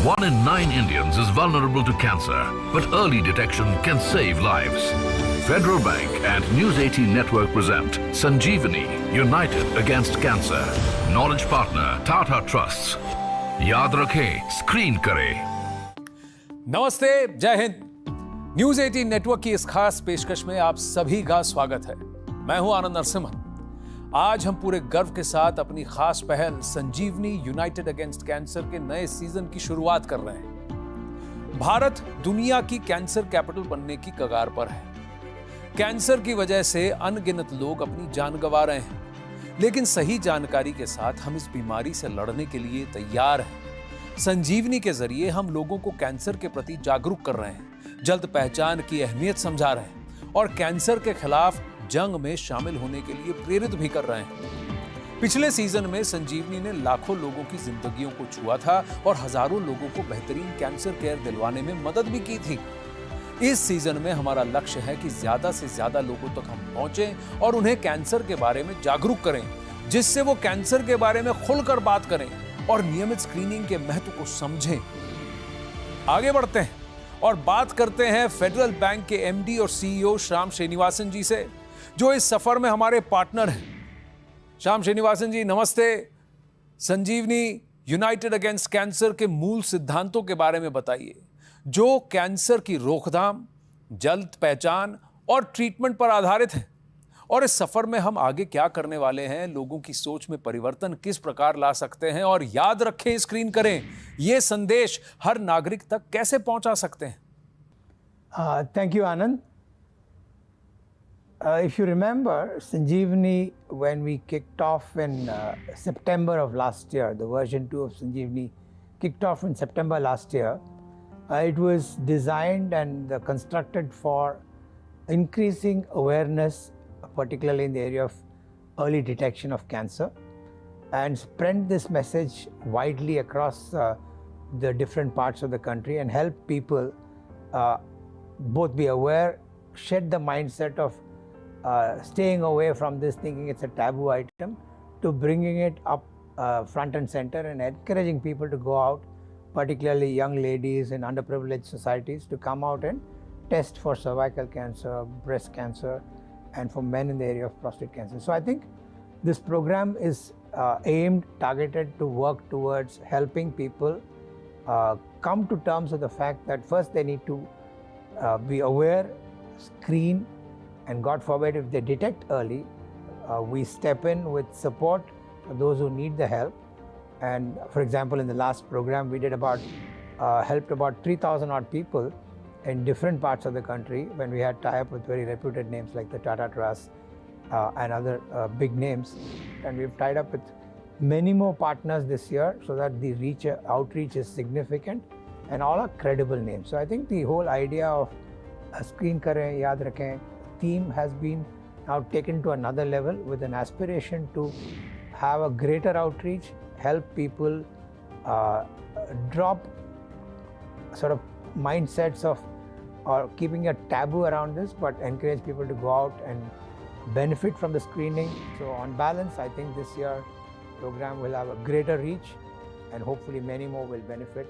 1 in 9 Indians is vulnerable to cancer, but early detection can save lives. Federal Bank and News 18 Network present Sanjeevani, United Against Cancer. Knowledge partner Tata Trusts. याद रखें, screen करें। नमस्ते, जय Hind. News 18 network की इस खास पेशकश में आप सभी का स्वागत है। मैं हूं आनंद नरसिम्हन। आज हम पूरे गर्व के साथ अपनी खास पहल संजीवनी यूनाइटेड अगेंस्ट कैंसर के नए सीजन की शुरुआत कर रहे हैं। भारत दुनिया की कैंसर कैपिटल बनने की कगार पर है। कैंसर की वजह से अनगिनत लोग अपनी जान गंवा रहे हैं, लेकिन सही जानकारी के साथ हम इस बीमारी से लड़ने के लिए तैयार हैं। संजीवनी के जरिए हम लोगों को कैंसर के प्रति जागरूक कर रहे हैं, जल्द पहचान की अहमियत समझा रहे हैं और कैंसर के खिलाफ जंग में शामिल होने के लिए प्रेरित भी कर रहे हैं। पिछले सीजन में संजीवनी ने लाखों लोगों की जिंदगियों को छुआ था और हजारों लोगों को बेहतरीन कैंसर केयर दिलवाने में मदद भी की थी। इस सीजन में हमारा लक्ष्य है कि ज्यादा से ज्यादा लोगों तक हम पहुंचें और उन्हें कैंसर के बारे में जागरूक करें, जिससे वो कैंसर के बारे में खुलकर बात करें और नियमित स्क्रीनिंग के महत्व को समझें। आगे बढ़ते हैं और बात करते हैं फेडरल बैंक के एमडी और सीईओ श्याम श्रीनिवासन जी से, जो इस सफर में हमारे पार्टनर हैं। श्याम श्रीनिवासन जी, नमस्ते। संजीवनी यूनाइटेड अगेंस्ट कैंसर के मूल सिद्धांतों के बारे में बताइए, जो कैंसर की रोकथाम, जल्द पहचान और ट्रीटमेंट पर आधारित है। और इस सफर में हम आगे क्या करने वाले हैं, लोगों की सोच में परिवर्तन किस प्रकार ला सकते हैं और याद रखें, स्क्रीन करें, ये संदेश हर नागरिक तक कैसे पहुंचा सकते हैं। Thank you, Anand. If you remember, Sanjeevani, when we kicked off in September of last year, the version 2 of Sanjeevani kicked off in September last year. It was designed and constructed for increasing awareness, particularly in the area of early detection of cancer, and spread this message widely across the different parts of the country and help people both be aware, shed the mindset of staying away from this, thinking it's a taboo item, to bringing it up front and center and encouraging people to go out, particularly young ladies in underprivileged societies, to come out and test for cervical cancer, breast cancer, and for men in the area of prostate cancer. So I think this program is aimed, targeted to work towards helping people come to terms with the fact that first they need to be aware, screen, and God forbid if they detect early, we step in with support for those who need the help. And for example, in the last program, we did helped about 3,000 odd people in different parts of the country when we had tie-up with very reputed names like the Tata Trust and other big names. And we've tied up with many more partners this year so that the outreach is significant and all are credible names. So I think the whole idea of screen kare, yaad rakhein theme has been now taken to another level with an aspiration to have a greater outreach, help people drop sort of mindsets of or keeping a taboo around this, but encourage people to go out and benefit from the screening. So on balance, I think this year program will have a greater reach and hopefully many more will benefit.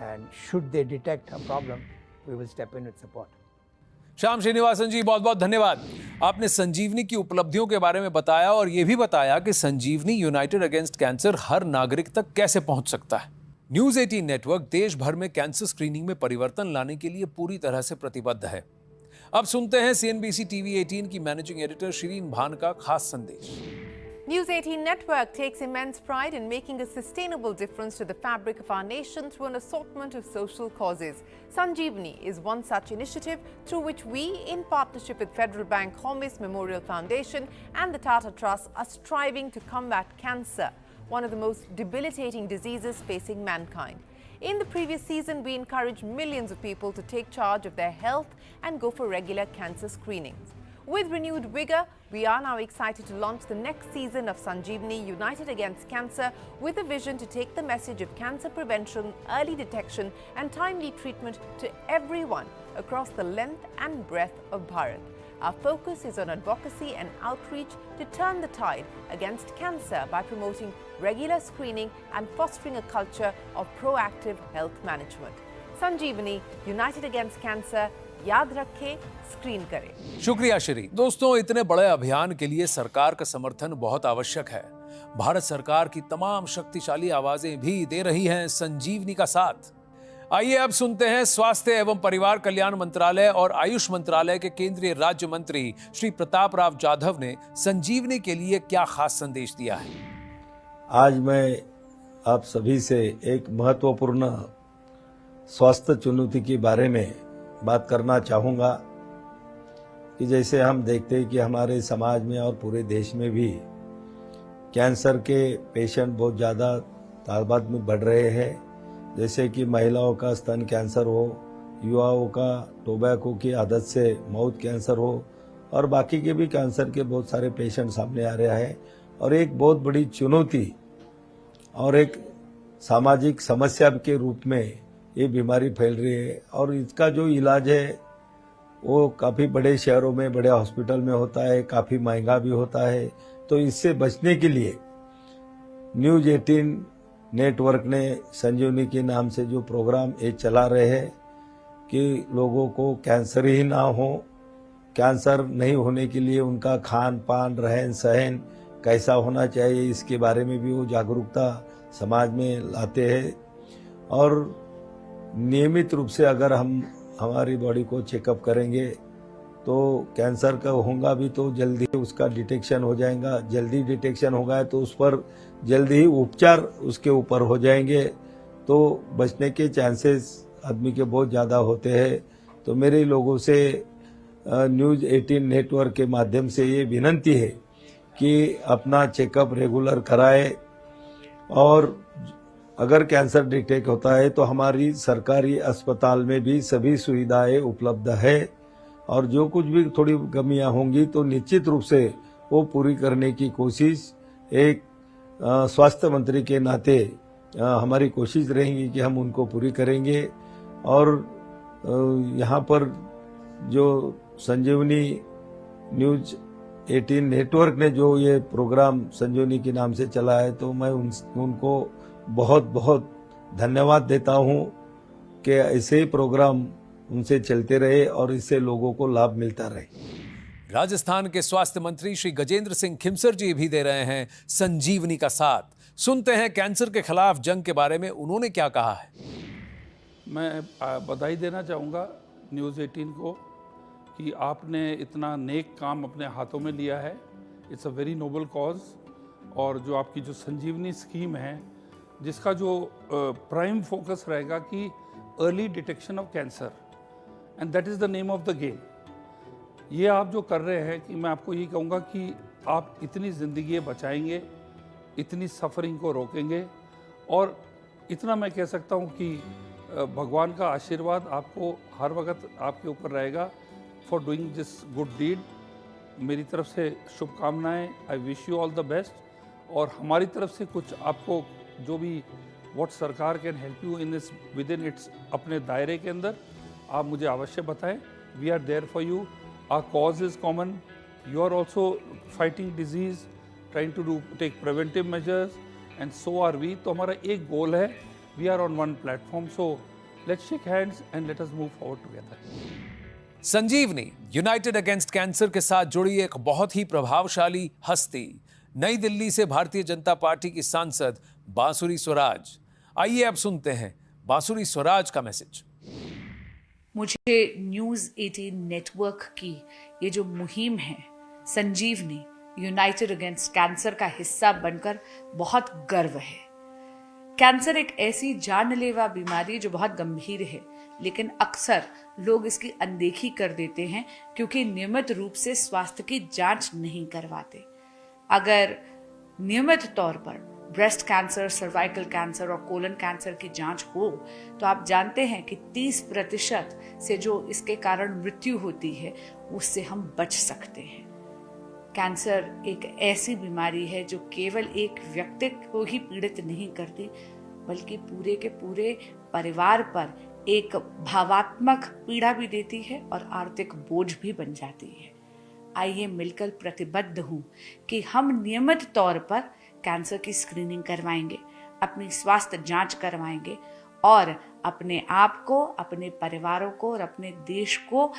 And should they detect a problem, we will step in with support. Shyam Srinivasan जी, बहुत बहुत धन्यवाद। आपने संजीवनी की उपलब्धियों के बारे में बताया और यह भी बताया कि संजीवनी यूनाइटेड अगेंस्ट कैंसर हर नागरिक तक कैसे पहुंच सकता है। न्यूज 18 नेटवर्क देश भर में कैंसर स्क्रीनिंग में परिवर्तन लाने के लिए पूरी तरह से प्रतिबद्ध है। अब सुनते हैं CNBC TV 18 की मैनेजिंग एडिटर शिरीन भान का खास संदेश। News 18 Network takes immense pride in making a sustainable difference to the fabric of our nation through an assortment of social causes. Sanjeevani is one such initiative through which we, in partnership with Federal Bank Homis Memorial Foundation and the Tata Trust, are striving to combat cancer, one of the most debilitating diseases facing mankind. In the previous season, we encouraged millions of people to take charge of their health and go for regular cancer screenings. With renewed vigor, we are now excited to launch the next season of Sanjeevani United Against Cancer with a vision to take the message of cancer prevention, early detection and timely treatment to everyone across the length and breadth of Bharat. Our focus is on advocacy and outreach to turn the tide against cancer by promoting regular screening and fostering a culture of proactive health management. Sanjeevani, United Against Cancer, याद रखें, screen करें। शुक्रिया श्री। दोस्तों, इतने बड़े अभियान के लिए सरकार का समर्थन बहुत आवश्यक है। भारत सरकार की तमाम शक्तिशाली आवाजें भी दे रही हैं संजीवनी का साथ। आइए अब सुनते हैं स्वास्थ्य एवं परिवार कल्याण मंत्रालय और आयुष मंत्रालय के केंद्रीय राज्य मंत्री श्री प्रताप राव जाधव ने संजीवनी के लिए क्या खास संदेश दिया है। आज मैं आप सभी से एक महत्वपूर्ण स्वास्थ्य चुनौती के बारे में बात करना चाहूँगा कि जैसे हम देखते हैं कि हमारे समाज में और पूरे देश में भी कैंसर के पेशेंट बहुत ज़्यादा तादाद में बढ़ रहे हैं। जैसे कि महिलाओं का स्तन कैंसर हो, युवाओं का टोबैको की आदत से माउथ कैंसर हो और बाकी के भी कैंसर के बहुत सारे पेशेंट सामने आ रहे हैं। और एक बहुत बड़ी चुनौती और एक सामाजिक समस्या के रूप में ये बीमारी फैल रही है और इसका जो इलाज है वो काफ़ी बड़े शहरों में बड़े हॉस्पिटल में होता है, काफ़ी महंगा भी होता है। तो इससे बचने के लिए न्यूज़ 18 नेटवर्क ने संजीवनी के नाम से जो प्रोग्राम ये चला रहे हैं कि लोगों को कैंसर ही ना हो, कैंसर नहीं होने के लिए उनका खान पान रहन सहन कैसा होना चाहिए, इसके बारे में भी वो जागरूकता समाज में लाते हैं। और नियमित रूप से अगर हम हमारी बॉडी को चेकअप करेंगे तो कैंसर का होगा भी तो जल्दी उसका डिटेक्शन हो जाएगा। जल्दी डिटेक्शन होगा तो उस पर जल्दी ही उपचार उसके ऊपर हो जाएंगे तो बचने के चांसेस आदमी के बहुत ज़्यादा होते हैं। तो मेरे लोगों से न्यूज़ 18 नेटवर्क के माध्यम से ये विनंती है कि अपना चेकअप रेगुलर कराए और अगर कैंसर डिटेक्ट होता है तो हमारी सरकारी अस्पताल में भी सभी सुविधाएं उपलब्ध है और जो कुछ भी थोड़ी कमियां होंगी तो निश्चित रूप से वो पूरी करने की कोशिश एक स्वास्थ्य मंत्री के नाते हमारी कोशिश रहेगी कि हम उनको पूरी करेंगे। और यहाँ पर जो संजीवनी न्यूज़ 18 नेटवर्क ने जो ये प्रोग्राम संजीवनी के नाम से चला है तो मैं उनको बहुत बहुत धन्यवाद देता हूँ कि ऐसे ही प्रोग्राम उनसे चलते रहे और इससे लोगों को लाभ मिलता रहे। राजस्थान के स्वास्थ्य मंत्री श्री गजेंद्र सिंह खिमसर जी भी दे रहे हैं संजीवनी का साथ। सुनते हैं कैंसर के खिलाफ जंग के बारे में उन्होंने क्या कहा है। मैं बधाई देना चाहूँगा न्यूज़ 18 को कि आपने इतना नेक काम अपने हाथों में लिया है। It's a very noble cause. और जो आपकी जो संजीवनी स्कीम है जिसका जो प्राइम फोकस रहेगा कि early detection of cancer and that is the name of the game. ये आप जो कर रहे हैं कि मैं आपको ये कहूँगा कि आप इतनी ज़िंदगी बचाएंगे, इतनी सफरिंग को रोकेंगे और इतना मैं कह सकता हूँ कि भगवान का आशीर्वाद आपको हर वक्त आपके ऊपर रहेगा for doing this good deed. मेरी तरफ से शुभकामनाएं। I wish you all the best. और हमारी तरफ से कुछ आपको जो भी व्हाट सरकार can help you in this within its अपने दायरे के अंदर आप मुझे अवश्य बताएं। We are there for you. Our cause is common. You are also fighting disease, trying to do take preventive measures and so are we. तो हमारा एक गोल है, we are on one platform. So let's shake hands and let us move forward together. Sanjeevani united against cancer के साथ जुड़ी एक बहुत ही प्रभावशाली हस्ती, नई दिल्ली से भारतीय जनता पार्टी की सांसद बांसुरी स्वराज। आइए अब सुनते हैं बांसुरी स्वराज का मैसेज। मुझे न्यूज़ 18 नेटवर्क की ये जो मुहिम है संजीवनी यूनाइटेड अगेंस्ट कैंसर का हिस्सा बनकर बहुत गर्व है। कैंसर एक ऐसी जानलेवा बीमारी जो बहुत गंभीर है, लेकिन अक्सर लोग इसकी अनदेखी कर देते हैं क्योंकि नियमित रूप से स्वास्थ्य की जांच नहीं करवाते। अगर नियमित तौर पर ब्रेस्ट कैंसर, सर्वाइकल कैंसर और कोलन कैंसर की जांच हो तो आप जानते हैं कि 30% से जो इसके कारण मृत्यु होती है उससे हम बच सकते हैं। कैंसर एक ऐसी बीमारी है जो केवल एक व्यक्ति को ही पीड़ित नहीं करती, बल्कि पूरे के पूरे परिवार पर एक भावात्मक पीड़ा भी देती है और आर्थिक बोझ भी बन जाती है। आइए मिलकर प्रतिबद्ध हूँ कि हम नियमित तौर पर कैंसर की स्क्रीनिंग करवाएंगे, अपनी स्वास्थ्य जांच करवाएंगे और अपने आप को, अपने परिवारों को और अपने देश को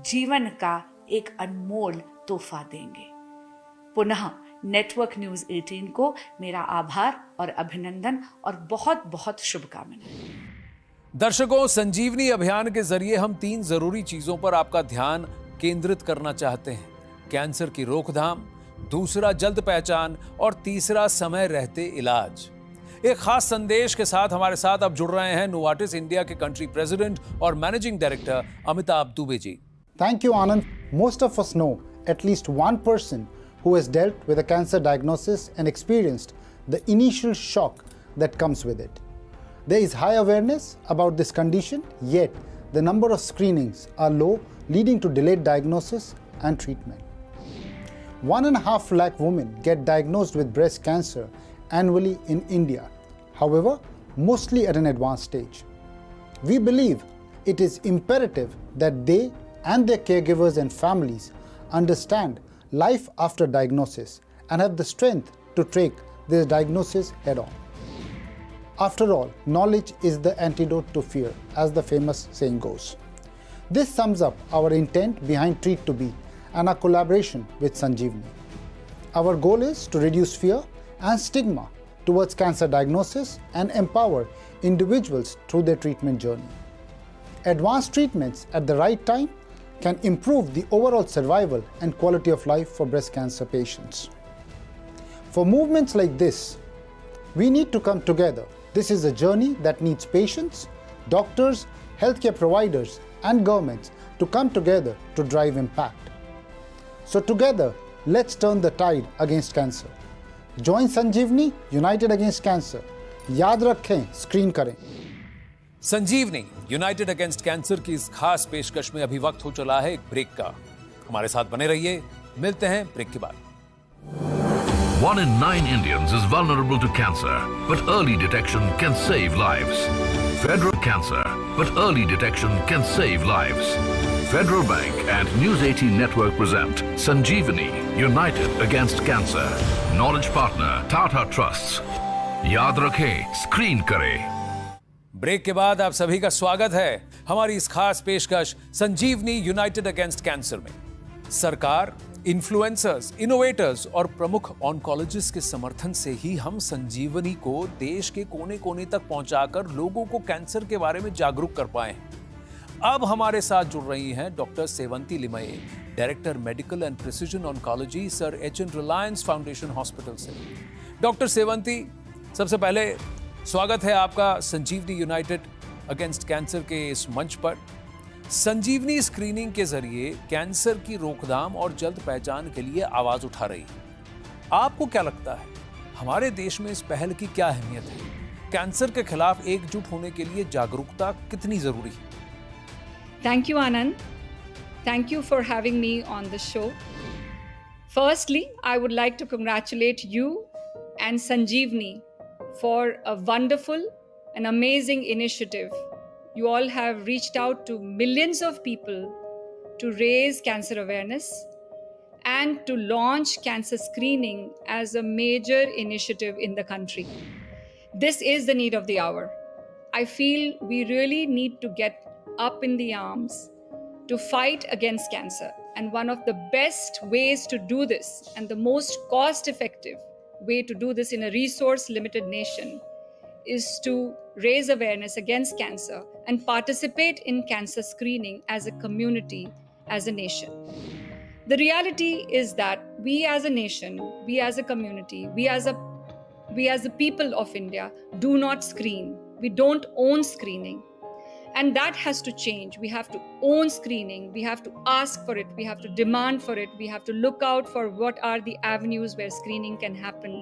जीवन का एक अनमोल तोहफा देंगे। पुनः नेटवर्क न्यूज़ 18 को मेरा आभार और अभिनंदन और बहुत बहुत शुभकामनाएं। दर्शकों, संजीवनी अभियान के जरिए हम 3 जरूरी चीजों पर आपका ध्यान केंद्रित करना चाहते हैं। कैंसर की रोकथाम, दूसरा जल्द पहचान और तीसरा समय रहते इलाज। एक खास संदेश के साथ हमारे साथ अब जुड़ रहे हैं नोवार्टिस इंडिया के कंट्री प्रेसिडेंट और managing director Amitabh Dubey ji. Thank you, Anand. Most of us know at least one person who has dealt with a cancer diagnosis and experienced the initial shock that comes with it. There is high awareness about this condition, yet the number of screenings are low, leading to delayed diagnosis and treatment. 1.5 lakh women get diagnosed with breast cancer annually in India, however, mostly at an advanced stage. We believe it is imperative that they and their caregivers and families understand life after diagnosis and have the strength to take this diagnosis head on. After all, knowledge is the antidote to fear, as the famous saying goes. This sums up our intent behind Treat to Be and our collaboration with Sanjeevani. Our goal is to reduce fear and stigma towards cancer diagnosis and empower individuals through their treatment journey. Advanced treatments at the right time can improve the overall survival and quality of life for breast cancer patients. For movements like this, we need to come together. This is a journey that needs patients, doctors, healthcare providers, and governments to come together to drive impact. So together, let's turn the tide against cancer. Join Sanjeevani, United Against Cancer. याद रखें, screen करें। संजीवनी united against cancer की इस खास पेशकश में अभी वक्त हो चला है एक ब्रेक का। हमारे साथ बने रहिए, मिलते हैं ब्रेक के बाद। 1 in 9 Indians is vulnerable to cancer, but early detection can save lives. Federal Cancer, but early detection can save lives. Federal Bank and News 18 Network present Sanjeevani, United Against Cancer. Knowledge partner Tata Trusts. याद रखें, screen करें। Break के बाद आप सभी का स्वागत है हमारी इस खास पेशकश संजीवनी यूनाइटेड अगेंस्ट कैंसर में। सरकार, इन्फ्लुएंसर्स, इनोवेटर्स और प्रमुख ऑन्कोलॉजिस्ट के समर्थन से ही हम संजीवनी को देश के कोने कोने तक पहुंचाकर लोगों को कैंसर के बारे में जागरूक कर पाए हैं। अब हमारे साथ जुड़ रही हैं doctor Sevanti Limaye, director medical and precision oncology, Sir H N Reliance Foundation Hospital से। डॉक्टर सेवंती, सबसे पहले स्वागत है आपका संजीवनी यूनाइटेड अगेंस्ट कैंसर के इस मंच पर। संजीवनी स्क्रीनिंग के जरिए कैंसर की रोकथाम और जल्द पहचान के लिए आवाज उठा रही है। आपको क्या लगता है, हमारे देश में इस पहल की क्या अहमियत है? कैंसर के खिलाफ एकजुट होने के लिए जागरूकता कितनी जरूरी है? Thank you, Anand. Thank you for having me on the show. Firstly, I would like to congratulate you and Sanjeevani for a wonderful and amazing initiative. You all have reached out to millions of people to raise cancer awareness and to launch cancer screening as a major initiative in the country. This is the need of the hour. I feel we really need to get up in the arms to fight against cancer. And one of the best ways to do this and the most cost-effective way to do this in a resource-limited nation is to raise awareness against cancer and participate in cancer screening as a community, as a nation. The reality is that we as a nation, we as a community, we as the people of India do not screen. We don't own screening. And that has to change. We have to own screening. We have to ask for it. We have to demand for it. We have to look out for what are the avenues where screening can happen.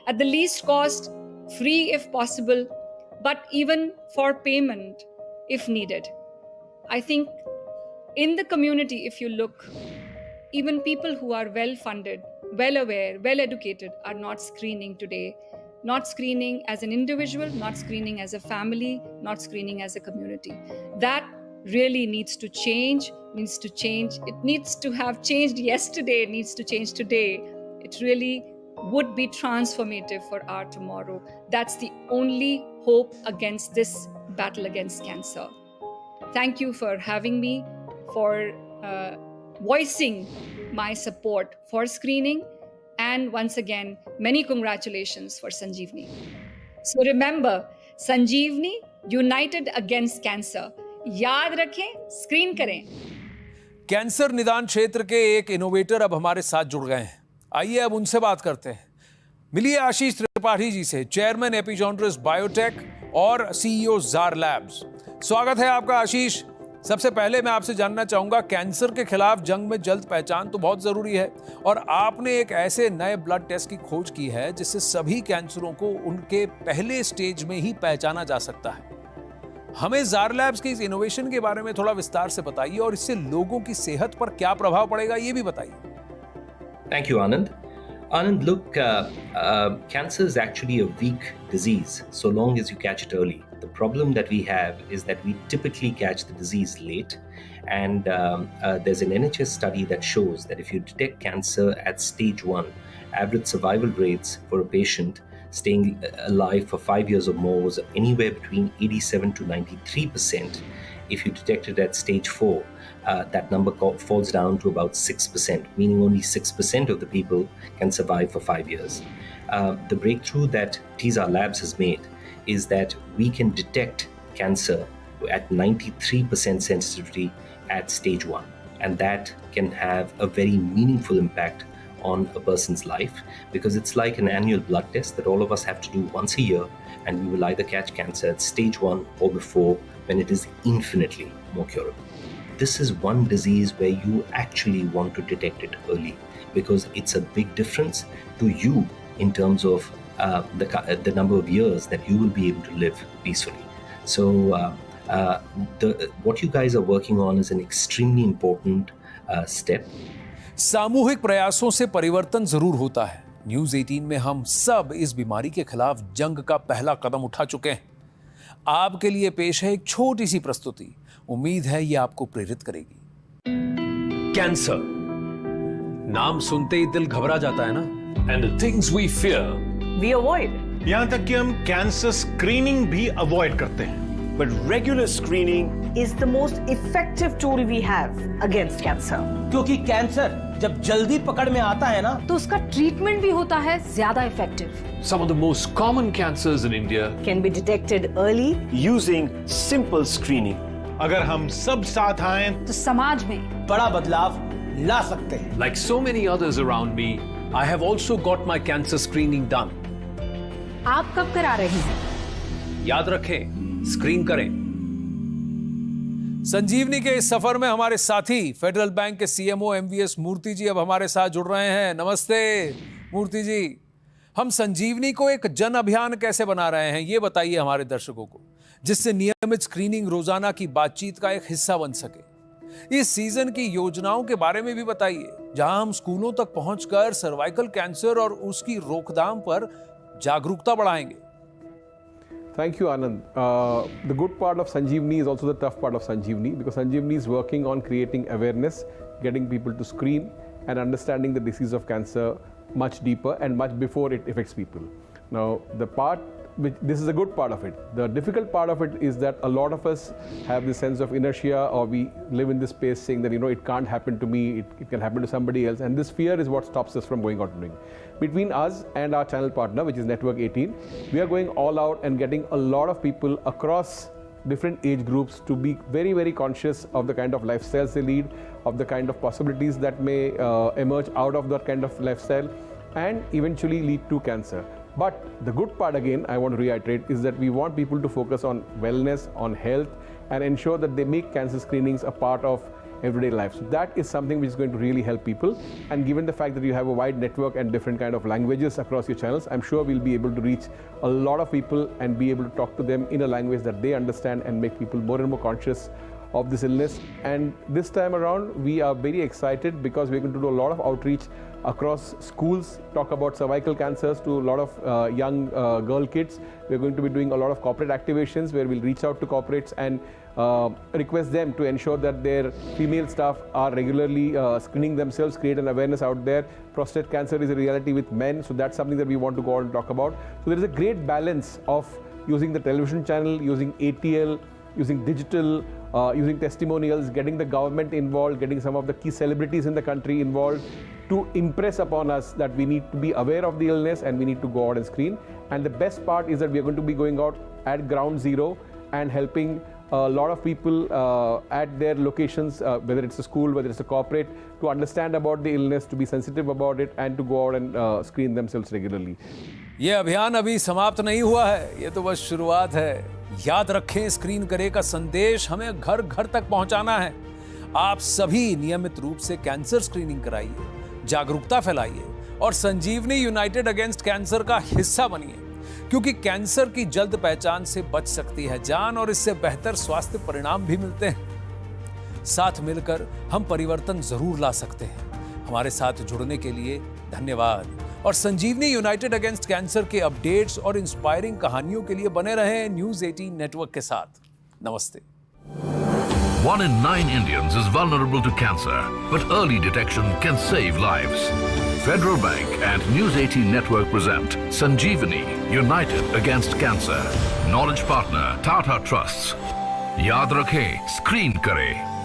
At the least cost, free if possible, but even for payment if needed. I think in the community, if you look, even people who are well-funded, well-aware, well-educated are not screening today. Not screening as an individual, not screening as a family, not screening as a community. That really needs to change. It needs to have changed yesterday, it needs to change today. It really would be transformative for our tomorrow. That's the only hope against this battle against cancer. Thank you for having me, for voicing my support for screening, and once again, many congratulations for Sanjeevni. So remember, Sanjeevni, united against cancer. याद रखें, screen करें. Cancer निदान क्षेत्र के एक innovator अब हमारे साथ जुड़ गए हैं. आइए अब उनसे बात करते हैं. मिलिए आशीष त्रिपाठी जी से, चेयरमैन एपिजॉन्ड्रस बायोटेक और सीईओ जार लैब्स. स्वागत है आपका आशीष. सबसे पहले मैं आपसे जानना चाहूंगा, कैंसर के खिलाफ जंग में जल्द पहचान तो बहुत जरूरी है, और आपने एक ऐसे नए ब्लड टेस्ट की खोज की है जिससे सभी कैंसरों को उनके पहले स्टेज में ही पहचाना जा सकता है. हमें जार लैब्स के इस इनोवेशन के बारे में थोड़ा विस्तार से बताइए और इससे लोगों की सेहत पर क्या प्रभाव पड़ेगा ये भी बताइए. Thank you, Anand. Anand, look, cancer is actually a weak disease so long as you catch it early. The problem that we have is that we typically catch the disease late, and there's an NHS study that shows that if you detect cancer at stage 1, average survival rates for a patient staying alive for 5 years or more was anywhere between 87 to 93%. If you detect it at stage 4, that number falls down to about 6%, meaning only 6% of the people can survive for 5 years. The breakthrough that TZAR Labs has made is that we can detect cancer at 93% sensitivity at stage 1, and that can have a very meaningful impact on a person's life, because it's like an annual blood test that all of us have to do once a year, and we will either catch cancer at stage 1 or before, when it is infinitely more curable. This is one disease where you actually want to detect it early, because it's a big difference to you in terms of the number of years that you will be able to live peacefully. So what you guys are working on is an extremely important step. सामूहिक प्रयासों से परिवर्तन जरूर होता है. News 18 में हम सब इस बीमारी के खिलाफ जंग का पहला कदम उठा चुके हैं. आपके लिए पेश है एक छोटी सी प्रस्तुति. उम्मीद है ये आपको प्रेरित करेगी. कैंसर, नाम सुनते ही दिल घबरा जाता है ना. And the things we fear we avoid. यहां तक कि हम कैंसर स्क्रीनिंग भी अवॉइड करते हैं. But regular screening is the most effective tool we have against cancer. क्योंकि कैंसर जब जल्दी पकड़ में आता है ना, तो उसका ट्रीटमेंट भी होता है ज्यादा effective. Some of the most common cancers in India can be detected early using simple screening. अगर हम सब साथ आएं तो समाज में बड़ा बदलाव ला सकते हैं. Like so many others around me, I have also got my cancer screening done. आप कब करा रहे हैं? याद रखें, स्क्रीन करें. संजीवनी के इस सफर में हमारे साथी फेडरल बैंक के सीएमओ एमवीएस मूर्ति जी अब हमारे साथ जुड़ रहे हैं. नमस्ते मूर्ति जी. हम संजीवनी को एक जन अभियान कैसे बना रहे हैं ये बताइए हमारे दर्शकों को, जिससे नियमित स्क्रीनिंग रोजाना की बातचीत का एक हिस्सा बन सके. इस सीजन की योजनाओं के बारे में भी बताइए, जहां हम स्कूलों तक पहुंचकर सर्वाइकल कैंसर और उसकी रोकथाम पर जागरूकता बढ़ाएंगे. Thank you, Anand. The good part of Sanjeevni is also the tough part of Sanjeevni, because Sanjeevni is working on creating awareness, getting people to screen and understanding the disease of cancer much deeper and much before it affects people. Now, this is a good part of it. The difficult part of it is that a lot of us have this sense of inertia, or we live in this space saying that, it can't happen to me, it can happen to somebody else, and this fear is what stops us from going out and doing. Between us and our channel partner, which is Network 18, we are going all out and getting a lot of people across different age groups to be very, very conscious of the kind of lifestyles they lead, of the kind of possibilities that may emerge out of that kind of lifestyle, and eventually lead to cancer. But the good part, again, I want to reiterate, is that we want people to focus on wellness, on health, and ensure that they make cancer screenings a part of everyday life. So that is something which is going to really help people. And given the fact that you have a wide network and different kind of languages across your channels, I'm sure we'll be able to reach a lot of people and be able to talk to them in a language that they understand and make people more and more conscious of this illness. And this time around, we are very excited because we're going to do a lot of outreach across schools, talk about cervical cancers to a lot of young girl kids. We're going to be doing a lot of corporate activations where we'll reach out to corporates and request them to ensure that their female staff are regularly screening themselves, create an awareness out there. Prostate cancer is a reality with men, so that's something that we want to go out and talk about. So there is a great balance of using the television channel, using ATL, using digital, using testimonials, getting the government involved, getting some of the key celebrities in the country involved to impress upon us that we need to be aware of the illness and we need to go out and screen. And the best part is that we are going to be going out at ground zero and helping a lot of people at their locations, whether it's a school, whether it's a corporate, to understand about the illness, to be sensitive about it and to go out and screen themselves regularly. ये अभियान अभी समाप्त नहीं हुआ है, ये तो बस शुरुआत है। याद रखें, स्क्रीन करे का संदेश हमें घर घर तक पहुंचाना है। आप सभी नियमित रूप से कैंसर स्क्रीनिंग कराइए, जागरूकता फैलाइए और संजीवनी यूनाइटेड अगेंस्ट कैंसर का हिस्सा बनिए, क्योंकि कैंसर की जल्द पहचान से बच सकती है जान और इससे बेहतर स्वास्थ्य परिणाम भी मिलते हैं। साथ मिलकर हम परिवर्तन जरूर ला सकते हैं। हमारे साथ जुड़ने के लिए धन्यवाद और संजीवनी यूनाइटेड अगेंस्ट कैंसर के अपडेट्स और इंस्पायरिंग कहानियों के लिए बने रहें न्यूज़ 18 नेटवर्क के साथ। नमस्ते। 1 in 9 Indians is vulnerable to cancer, but early detection can save lives. Federal Bank and News 18 Network present Sanjeevani United Against Cancer. Knowledge partner Tata Trusts. याद रखें, स्क्रीन करें।